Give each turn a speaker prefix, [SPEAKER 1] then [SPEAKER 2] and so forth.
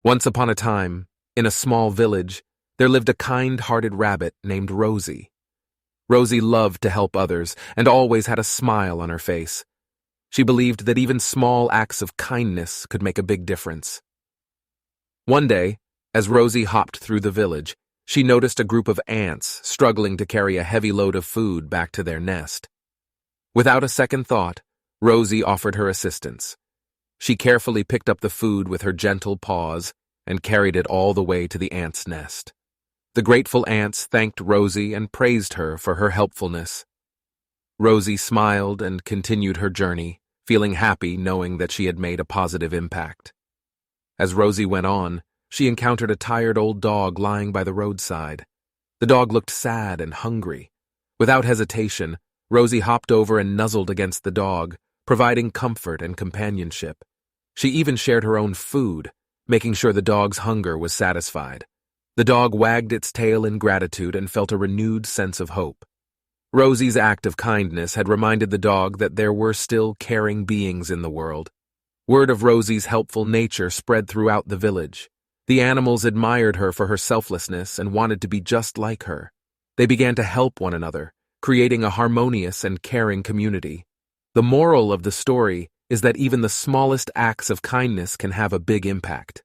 [SPEAKER 1] Once upon a time, in a small village, there lived a kind-hearted rabbit named Rosie. Rosie loved to help others and always had a smile on her face. She believed that even small acts of kindness could make a big difference. One day, as Rosie hopped through the village, she noticed a group of ants struggling to carry a heavy load of food back to their nest. Without a second thought, Rosie offered her assistance. She carefully picked up the food with her gentle paws and carried it all the way to the ants' nest. The grateful ants thanked Rosie and praised her for her helpfulness. Rosie smiled and continued her journey, feeling happy knowing that she had made a positive impact. As Rosie went on, she encountered a tired old dog lying by the roadside. The dog looked sad and hungry. Without hesitation, Rosie hopped over and nuzzled against the dog, providing comfort and companionship. She even shared her own food, making sure the dog's hunger was satisfied. The dog wagged its tail in gratitude and felt a renewed sense of hope. Rosie's act of kindness had reminded the dog that there were still caring beings in the world. Word of Rosie's helpful nature spread throughout the village. The animals admired her for her selflessness and wanted to be just like her. They began to help one another, creating a harmonious and caring community. The moral of the story is that even the smallest acts of kindness can have a big impact.